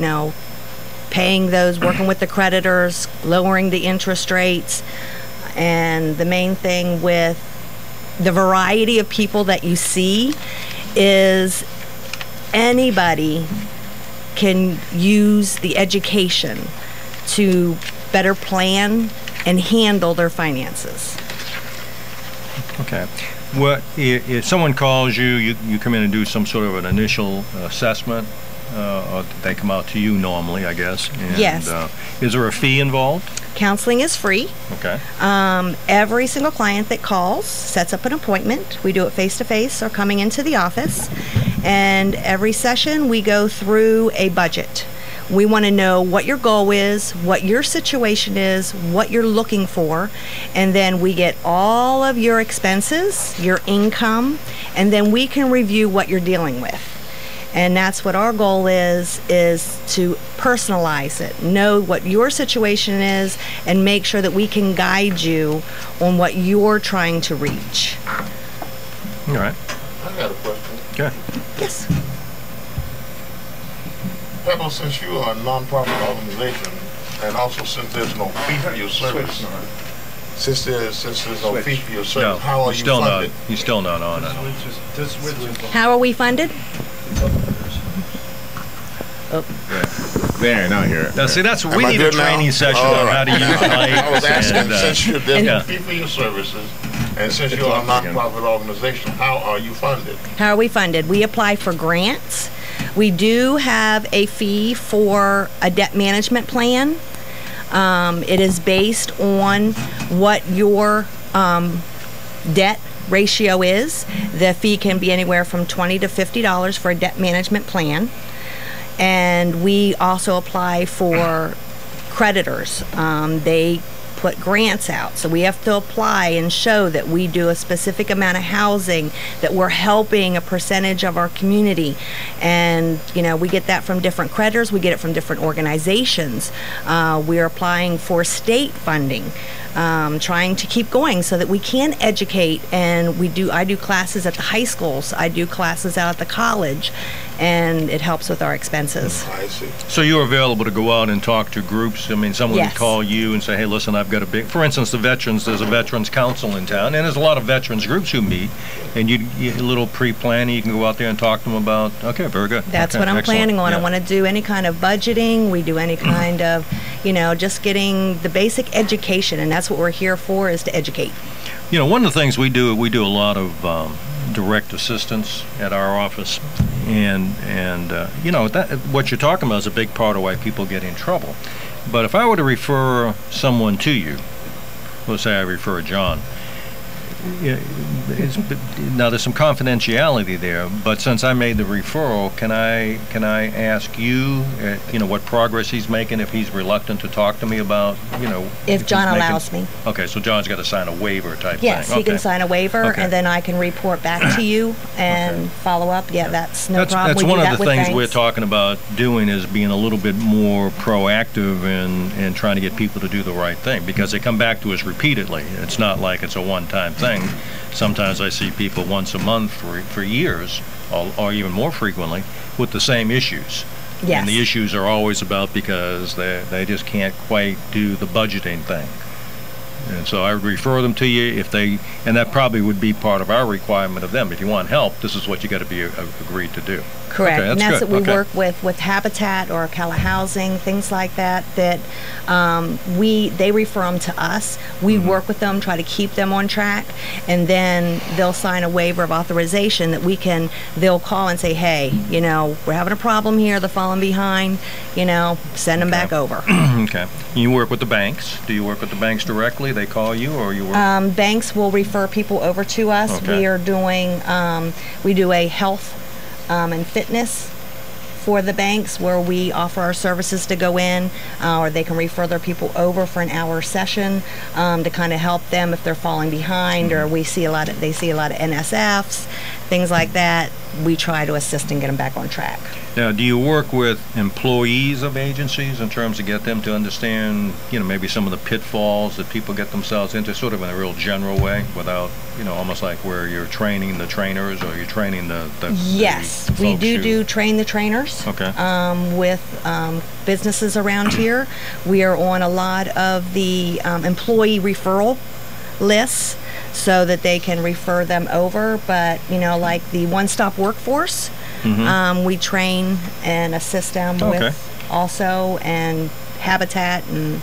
paying those, working with the creditors, lowering the interest rates. And the main thing with the variety of people that you see is anybody can use the education to better plan and handle their finances. Okay. If someone calls you, you come in and do some sort of an initial assessment, or they come out to you normally, I guess. And, yes. Is there a fee involved? Counseling is free. Okay. Every single client that calls sets up an appointment. We do it face-to-face or coming into the office. And every session we go through a budget. We want to know what your goal is, what your situation is, what you're looking for, and then we get all of your expenses, your income, and then we can review what you're dealing with. And that's what our goal is to personalize it, know what your situation is, and make sure that we can guide you on what you're trying to reach. All right. I got a question. Okay. Yes. Pebble, since you are a non-profit organization, and also since there's no fee for your service, since there's no fee for your service, how are you funded? You're still not on it. How are we funded? There, now here. Now, see, we need a training session on how to use lights. I was asking, since there's no yeah. fee for your services, and since you're a non-profit organization, how are you funded? How are we funded? We apply for grants. We do have a fee for a debt management plan. It is based on what your debt ratio is. The fee can be anywhere from $20 to $50 for a debt management plan. And we also apply for creditors. They put grants out, so we have to apply and show that we do a specific amount of housing, that we're helping a percentage of our community. And we get that from different creditors, we get it from different organizations. We're applying for state funding, trying to keep going so that we can educate. And I do classes at the high schools, I do classes out at the college, and it helps with our expenses. I see. So you're available to go out and talk to groups? I mean, someone Yes. would call you and say, hey, listen, I've got a big, for instance, there's a veterans council in town, and there's a lot of veterans groups who meet, and you a little pre-planning, you can go out there and talk to them about, okay, very good. That's okay, what I'm excellent. planning on. Yeah. I want to do any kind of budgeting. We do any kind of, just getting the basic education, and that's what we're here for, is to educate. One of the things we do a lot of direct assistance at our office, and what you're talking about is a big part of why people get in trouble. But if I were to refer someone to you, let's say I refer John, now there's some confidentiality there, but since I made the referral, can I ask you, what progress he's making, if he's reluctant to talk to me about, if John allows me. Okay, so John's got to sign a waiver type yes, thing. Yes, he can sign a waiver, and then I can report back to you and follow up. Yeah, that's no problem. That's one of the things we're talking about doing, is being a little bit more proactive and trying to get people to do the right thing, because they come back to us repeatedly. It's not like it's a one-time thing. Sometimes I see people once a month for years, or even more frequently, with the same issues. Yes. And the issues are always about because they just can't quite do the budgeting thing. And so I would refer them to you and that probably would be part of our requirement of them. If you want help, this is what you got to be agreed to do. Correct, okay, and that's good. what we work with Habitat or Ocala Housing, things like that. They refer them to us. We work with them, try to keep them on track, and then they'll sign a waiver of authorization that they'll call and say, hey, we're having a problem here. They're falling behind. Send them back over. Okay. You work with the banks. Do you work with the banks directly? They call you, or you work? Banks will refer people over to us. Okay. We are doing. We do a health and fitness for the banks, where we offer our services to go in, or they can refer their people over for an hour session to kind of help them if they're falling behind, or they see a lot of NSFs, things like that. We try to assist and get them back on track. Now, do you work with employees of agencies in terms of get them to understand, maybe some of the pitfalls that people get themselves into, sort of in a real general way, without, almost like where you're training the trainers, or you're training the yes, the we do train the trainers. Okay. With businesses around here. We are on a lot of the employee referral lists, so that they can refer them over. But like the one-stop workforce, we train and assist them with also, and Habitat and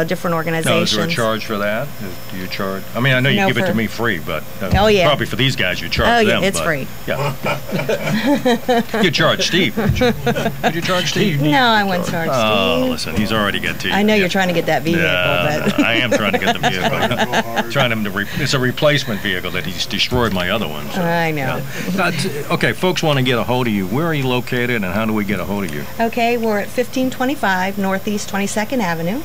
different organizations. Now, is there a charge for that? Do you charge? I mean, I know you give it to me free, but probably for these guys you charge them. Oh yeah, it's free. Yeah. You charge Steve. Did you charge Steve? No, I wouldn't charge Steve. Oh, listen, he's already got to you. I know you're trying to get that vehicle, but I am trying to get the vehicle. Trying him to. It's a replacement vehicle that he's destroyed my other one. So, I know. Okay, folks want to get a hold of you. Where are you located, and how do we get a hold of you? Okay, we're at 1525 Northeast 22nd Avenue,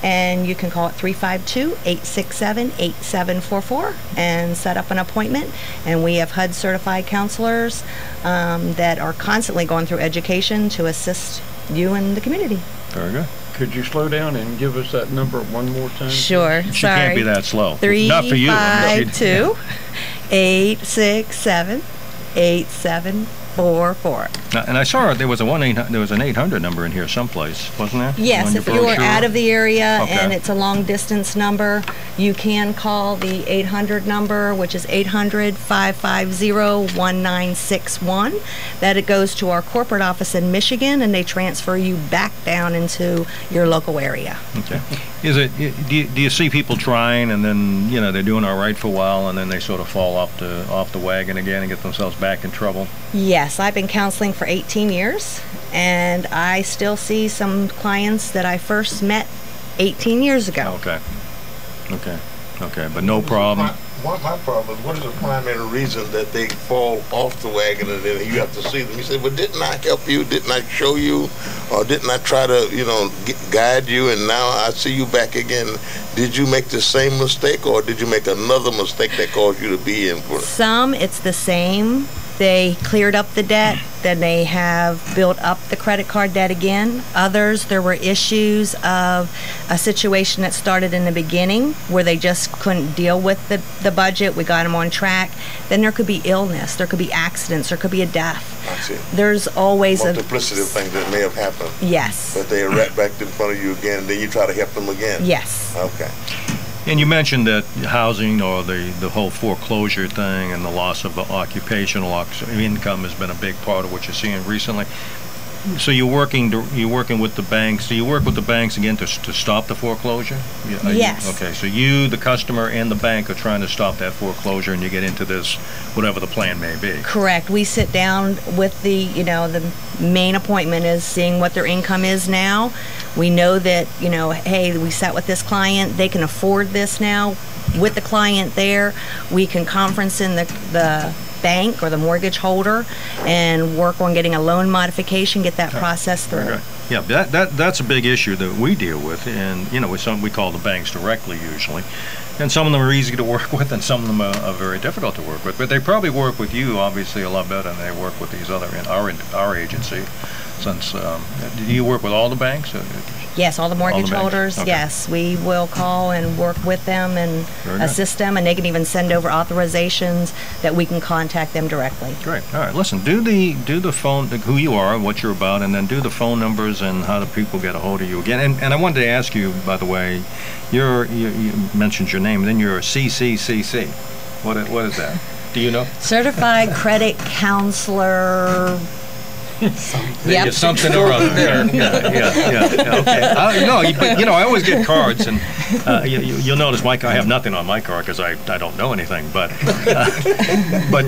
and you can call it 352-867-8744 and set up an appointment. And we have HUD certified counselors that are constantly going through education to assist you and the community. Very good. Could you slow down and give us that number one more time? Sure. She can't be that slow. 352-867-8744. And I saw there was an 800 number in here someplace, wasn't there? Yes, if you are out of the area and it's a long distance number, you can call the 800 number, which is 800-550-1961. That it goes to our corporate office in Michigan, and they transfer you back down into your local area. Okay. Do you see people trying, and then they're doing all right for a while, and then they sort of fall off the wagon again and get themselves back in trouble? Yes, I've been counseling for 18 years, and I still see some clients that I first met 18 years ago. Okay, but no problem. My problem is, what is the primary reason that they fall off the wagon, and then you have to see them? You say, well, didn't I help you? Didn't I show you? Or didn't I try to, guide you, and now I see you back again? Did you make the same mistake, or did you make another mistake that caused you to be in for it? Some, it's the same. They cleared up the debt, then they have built up the credit card debt again. Others, there were issues of a situation that started in the beginning where they just couldn't deal with the budget. We got them on track. Then there could be illness, there could be accidents, there could be a death. I see. There's always multiplicity of things that may have happened. Yes. But they are right back in front of you again, and then you try to help them again. Yes. Okay. And you mentioned that housing, or the whole foreclosure thing, and the loss of occupational income has been a big part of what you're seeing recently. So you're working with the banks. Do you work with the banks again to stop the foreclosure? Yes. Okay. So you, the customer, and the bank are trying to stop that foreclosure, and you get into this, whatever the plan may be. Correct. We sit down with the main appointment is seeing what their income is now. We know that, hey, we sat with this client, they can afford this now. With the client there, we can conference in the bank or the mortgage holder and work on getting a loan modification, get that process through. Okay. Yeah, that's a big issue that we deal with, and we call the banks directly usually, and some of them are easy to work with, and some of them are very difficult to work with. But they probably work with you obviously a lot better than they work with these other in our agency. Since do you work with all the banks? Yes, all the mortgage holders. Okay. Yes, we will call and work with them and assist them, and they can even send over authorizations that we can contact them directly. Great. All right. Listen, do the phone, who you are, what you're about, and then do the phone numbers and how do people get a hold of you again. And I wanted to ask you, by the way, you mentioned your name, and then you're a CCCC. What is that? Do you know? Certified Credit Counselor. Yep. Something or other. Yeah. Okay. No, but I always get cards, and you'll notice I have nothing on my card because I don't know anything. But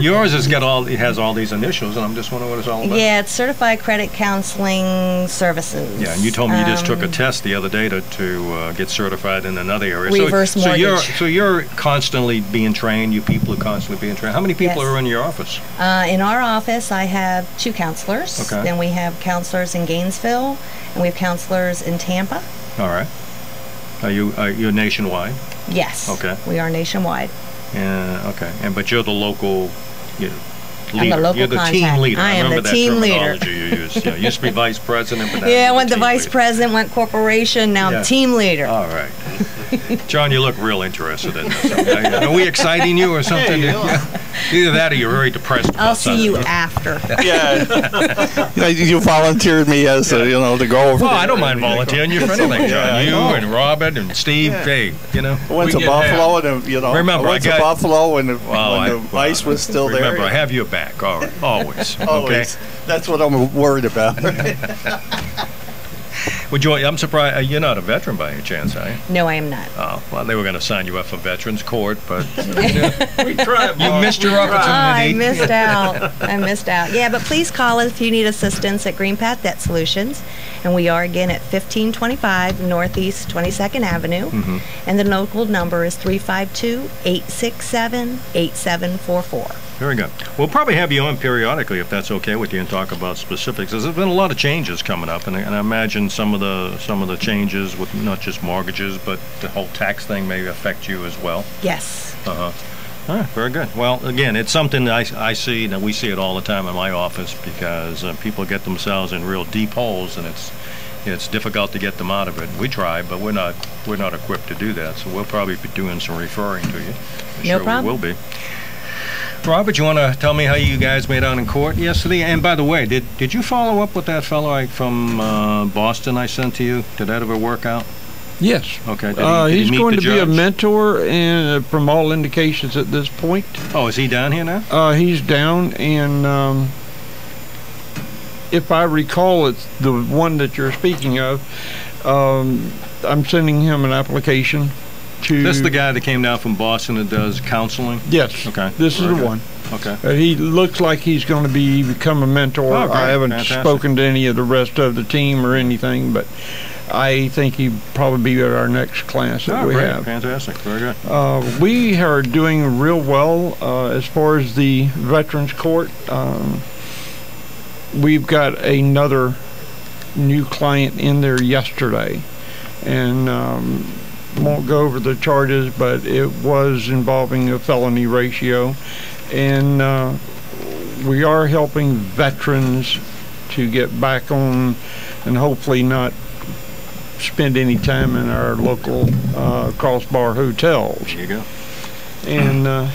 yours has all these initials, and I'm just wondering what it's all about. Yeah, it's Certified Credit Counseling Services. Yeah, and you told me you just took a test the other day to get certified in another area. Reverse mortgage. So you're constantly being trained. You people are constantly being trained. How many people are in your office? In our office, I have 2 counselors. Okay. Then we have counselors in Gainesville, and we have counselors in Tampa. All right. Are you nationwide? Yes. Okay. We are nationwide. Yeah. Okay. But you're the local leader. I'm the local You're the contact. team leader. I am remember the team that leader. terminology you used. Yeah, used to be vice president. But I went the vice president, went corporation. Now I'm team leader. All right. John, you look real interested in this. Are we exciting you or something? Either that or you're very depressed about I'll see you after. Yeah. You volunteered me as to go over. Oh, I don't mind volunteering you for anything, John. You and Robert and Steve. Hey, I went to Buffalo and remember, I went to Buffalo when the ice was still there. Remember, I have your back. All right, always. Okay. That's what I'm worried about. I'm surprised you're not a veteran by any chance, are you? No, I am not. Oh, well, they were going to sign you up for Veterans Court, but we tried. You missed your opportunity. I missed out. Yeah, but please call us if you need assistance at Green Path Debt Solutions, and we are again at 1525 Northeast 22nd Avenue, and the local number is 352-867-8744. Very good. We'll probably have you on periodically if that's okay with you and talk about specifics. There's been a lot of changes coming up, and I imagine some of the changes with not just mortgages, but the whole tax thing may affect you as well. Yes. All right, very good. Well, again, it's something that I see, and we see it all the time in my office because people get themselves in real deep holes, and it's difficult to get them out of it. We try, but we're not equipped to do that. So we'll probably be doing some referring to you. No problem. We will be. Robert, you want to tell me how you guys made out in court yesterday? And by the way, did you follow up with that fellow from Boston I sent to you? Did that ever work out? Yes. Okay. He's going to be a mentor, and from all indications at this point. Oh, is he down here now? He's down, and if I recall, it's the one that you're speaking of. I'm sending him an application. This is the guy that came down from Boston that does counseling? Yes. Okay. This is the one. Okay. He looks like he's going to become a mentor. Oh, I haven't spoken to any of the rest of the team or anything, but I think he'd probably be at our next class that we have. Fantastic. Very good. We are doing real well as far as the Veterans Court. We've got another new client in there yesterday, and won't go over the charges, but it was involving a felony ratio, and we are helping veterans to get back on and hopefully not spend any time in our local crossbar hotels. There you go. And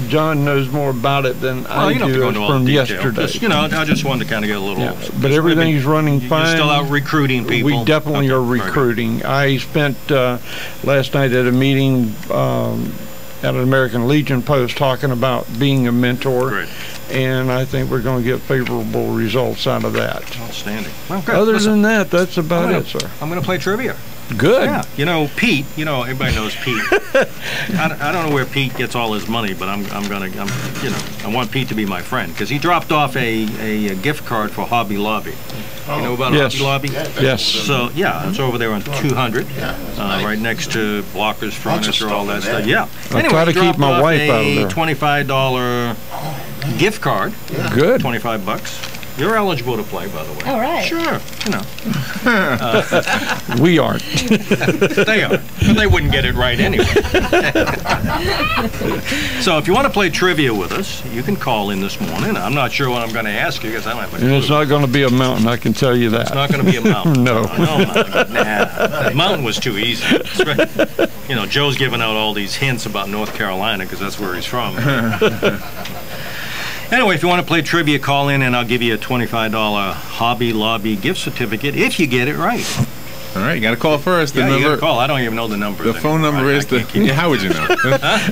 John knows more about it than I you don't have to go into all from the detail. yesterday. Just, I just wanted to kind of get a little... Yeah, but everything's running fine. You're still out recruiting people? We definitely are recruiting. I spent last night at a meeting at an American Legion post talking about being a mentor. Great. And I think we're going to get favorable results out of that. Outstanding. Well, good. Other than that, that's about it, sir. I'm going to play trivia. Good. Yeah. You know, Pete, everybody knows Pete. I don't know where Pete gets all his money, but I want Pete to be my friend because he dropped off a gift card for Hobby Lobby. You know about Hobby Lobby? Yes. So, yeah, it's over there on 200, right next to Blockers Furniture, all that stuff. Yeah. I try to keep my wife out of there. $25 gift card. Good. $25. You're eligible to play, by the way. All right. Sure. We aren't. They are. But they wouldn't get it right anyway. So if you want to play trivia with us, you can call in this morning. I'm not sure what I'm going to ask you because I don't have a clue. And it's not going to be a mountain, I can tell you that. It's not going to be a mountain. No. The mountain was too easy. Joe's giving out all these hints about North Carolina because that's where he's from. Anyway, if you want to play trivia, call in and I'll give you a $25 Hobby Lobby gift certificate if you get it right. All right, you got to call first. You got to call. I don't even know the number. The phone number is how would you know?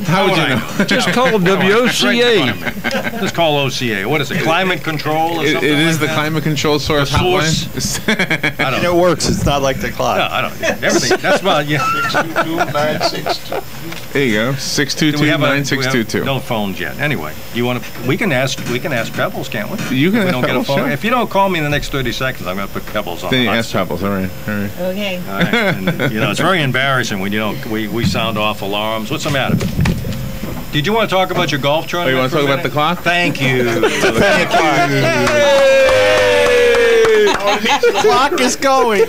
How would you know? Just call WOCA. Just call OCA. What is it? Climate control or something? It is the climate control source hotline. I don't know. It works. It's not like the clock. No, I don't. Everything. That's about 622-9622. There you go. 622-9622. No phones yet. Anyway, we can ask Pebbles, can't we? You can we ask don't Pebbles. Get a phone. Sure. If you don't call me in the next 30 seconds, I'm going to put Pebbles on. Then you ask Pebbles. All right. Okay. All right. And, it's very embarrassing when we sound off alarms. What's the matter? Did you want to talk about your golf tournament? You want to talk about the clock? Thank you. Thank you. The clock is going.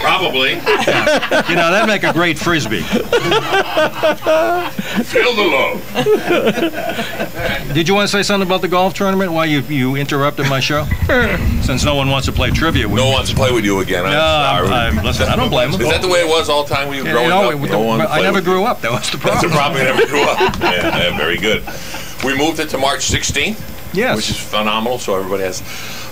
Probably. That'd make a great frisbee. Feel the love. Did you want to say something about the golf tournament while you interrupted my show? Since no one wants to play trivia with me. No one wants to play with you again. Listen, I don't blame them. Is that the way it was all the time when you were growing up? I never grew up. That was the problem. That's the problem. You never grew up. Yeah, very good. We moved it to March 16th. Yes. Which is phenomenal, so everybody has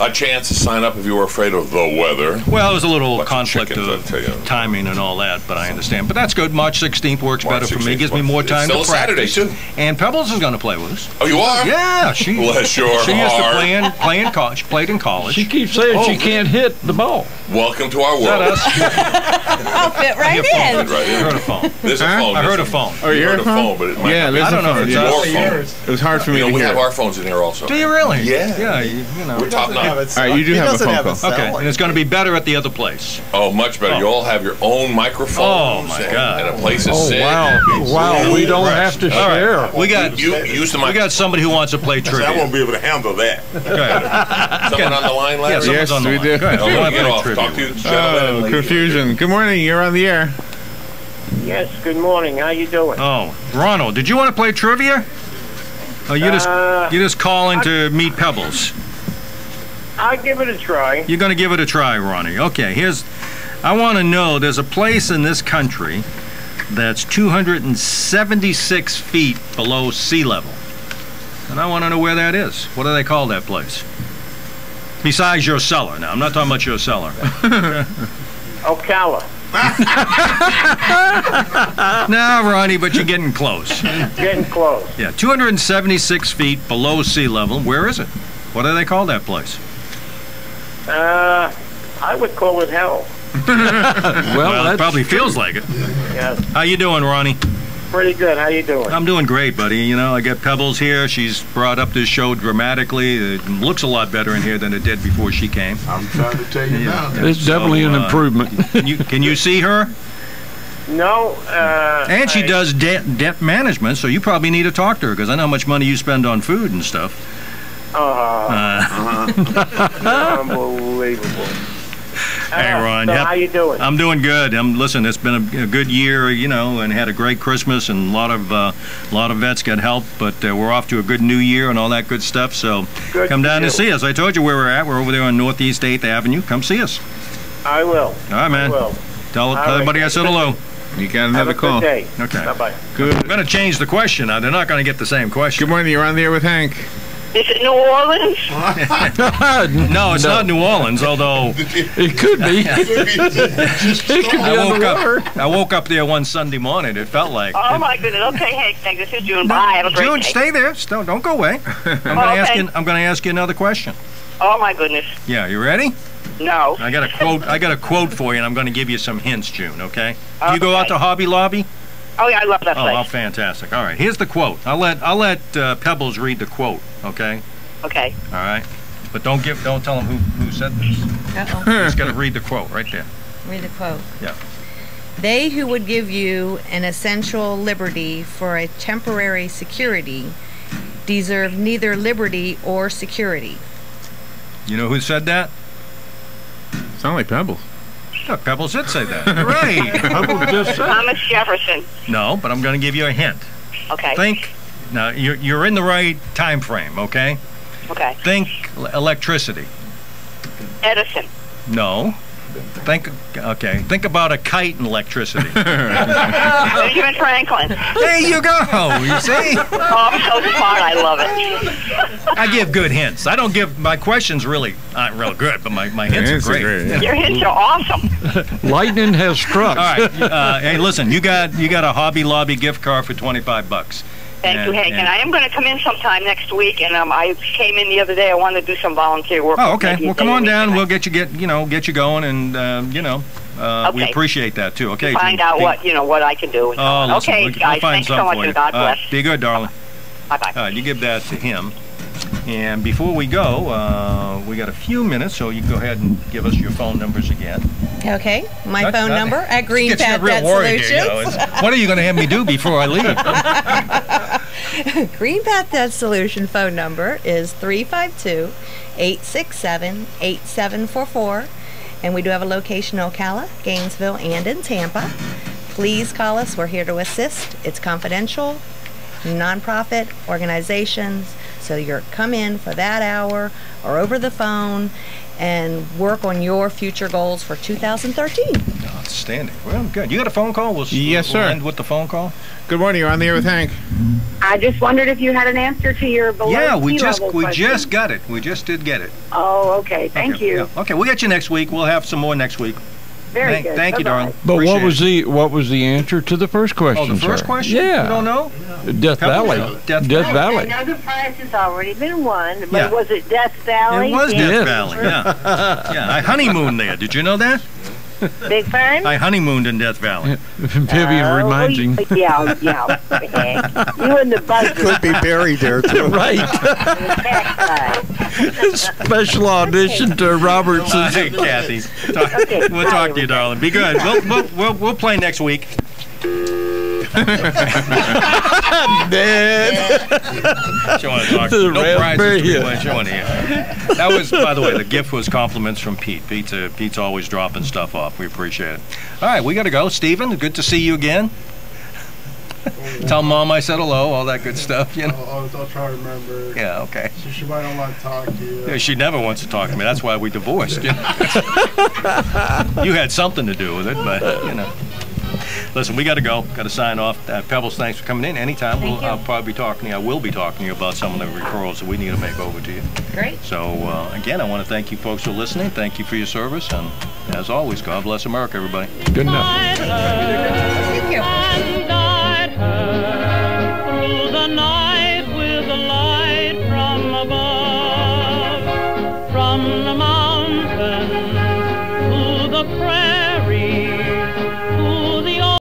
a chance to sign up if you were afraid of the weather. Well, there's a little conflict of timing and all that, but I understand. But that's good. March 16th works better for me. Gives me more time to practice. Saturday, too. And Pebbles is going to play with us. Oh, you are? Yeah. Bless your heart. She used to play in college. She played in college. She keeps saying she can't hit the ball. Welcome to our world. I'll fit right in. I heard a phone. There's a phone. I heard a phone. Oh, you heard a phone? But it might I don't know if it's your phone. It was hard for me to hear. We have our phones in here also. Do you really? Yeah. Yeah, We're top notch. All right, you do have a phone call. Okay, and it's going to be better at the other place. Oh, much better. You all have your own microphones. Oh, my God. And a place to sit. Wow, we don't have to share. We got somebody who wants to play trivia. I won't be able to handle that. Someone on the line, Larry? Yes, we do. Get off. Talk to you, gentlemen. Confusion. Good morning. You're on the air. Yes, good morning. How you doing? Oh, Ronald, did you want to play trivia? Oh, you just calling to meet Pebbles. I'll give it a try. You're going to give it a try, Ronnie. Okay, I want to know, there's a place in this country that's 276 feet below sea level. And I want to know where that is. What do they call that place? Besides your cellar. Now, I'm not talking about your cellar. Ocala. No, Ronnie, but you're getting close. Getting close. Yeah, 276 feet below sea level. Where is it? What do they call that place? I would call it hell. Well, it probably feels like it. Yes. How you doing, Ronnie? Pretty good. How you doing? I'm doing great, buddy. I got Pebbles here. She's brought up this show dramatically. It looks a lot better in here than it did before she came. I'm trying to tell you now. It's definitely an improvement. Can you see her? No. And she does debt management, so you probably need to talk to her because I know how much money you spend on food and stuff. Unbelievable. Hey, Ron. So how you doing? I'm doing good. Listen, it's been a good year, and had a great Christmas, and a lot of vets got help. But we're off to a good New Year and all that good stuff. So come down and see us. I told you where we're at. We're over there on Northeast 8th Avenue. Come see us. I will. All right, man. I will. Tell everybody I said hello. You got another call. Good day. Okay. Bye-bye. Good. I'm going to change the question now. They're not going to get the same question. Good morning. You're on the air with Hank. Is it New Orleans? No, it's not New Orleans, although it could be. It could be I woke up there one Sunday morning. It felt like. Oh my goodness. Okay, hey, thanks. This is June. Bye. Have a great June, day. stay there. Don't go away. I'm going to ask you another question. Oh my goodness. Yeah, you ready? No. I got a quote for you, and I'm going to give you some hints, June. Okay? Do you go out to Hobby Lobby? Oh yeah, I love that place. Oh, fantastic! All right, here's the quote. I'll let Pebbles read the quote. Okay? Okay. All right, but don't tell him who said this. Uh-oh. You just got to read the quote right there. Read the quote. Yeah. They who would give you an essential liberty for a temporary security deserve neither liberty or security. You know who said that? Sound like Pebbles. Yeah, Pebbles did say that. Right. Pebbles just said. Thomas Jefferson. No, but I'm going to give you a hint. Okay. Think. Now you're in the right time frame. Okay. Okay. Think electricity. Edison. No. Think about a kite and electricity. Benjamin Franklin. There you go. You see? Oh, I'm so smart. I love it. I give good hints. I don't give my questions really aren't real good, but my hints are great. Your hints are awesome. Lightning has struck. All right. Hey, listen. You got a Hobby Lobby gift card for $25. Thank you, Hank. And I am going to come in sometime next week. And I came in the other day. I wanted to do some volunteer work. Oh, okay. Well, come on down. We'll get you going, and we appreciate that too. Okay. Find out what I can do. Oh, listen, okay, guys. Thanks so much, and God bless. Be good, darling. Bye-bye. All right, you give that to him. And before we go, we got a few minutes, so you can go ahead and give us your phone numbers again. Okay, my phone number at Green Pat Debt Solutions. What are you going to have me do before I leave? Green Pat Debt Solution phone number is 352-867-8744. And we do have a location in Ocala, Gainesville, and in Tampa. Please call us. We're here to assist. It's confidential, nonprofit organizations. So you're come in for that hour or over the phone and work on your future goals for 2013. Outstanding. Well, good. You got a phone call? Yes, sir. We'll end with the phone call. Good morning. You're on the air with Hank. I just wondered if you had an answer to your below we sea level question. just got it. We just did get it. Oh, okay. Thank you. Yeah. Okay, we'll get you next week. We'll have some more next week. Very good. Thank you, darling. But what was the answer to the first question? Oh, the first question? Yeah. You don't know? Death Valley. Death Valley. I know the prize has already been won, but was it Death Valley? It was Death Valley. Yeah. I honeymooned there. Did you know that? Big Fern? I honeymooned in Death Valley. Vivian reminds him. Yeah. You and the buzzard. Could be buried there, too. Right. Special audition to Robertson's. Hey, Kathy. We'll talk to you, darling. Be good. We'll play next week. Dead. She want to talk. No prizes to win. She want to hear. That was, by the way, the gift was compliments from Pete. Pete's always dropping stuff off. We appreciate it. All right, we got to go. Stephen, good to see you again. Tell Mom I said hello, all that good stuff, you know. I'll try to remember. Yeah, okay. She might not want to talk to you. Yeah, she never wants to talk to me. That's why we divorced. You know? You had something to do with it, but, you know. Listen, we got to go. Got to sign off. Pebbles, thanks for coming in. Anytime, I'll probably be talking to you. I will be talking to you about some of the referrals that we need to make over to you. Great. So, again, I want to thank you folks for listening. Thank you for your service. And, as always, God bless America, everybody. Good night. Thank you.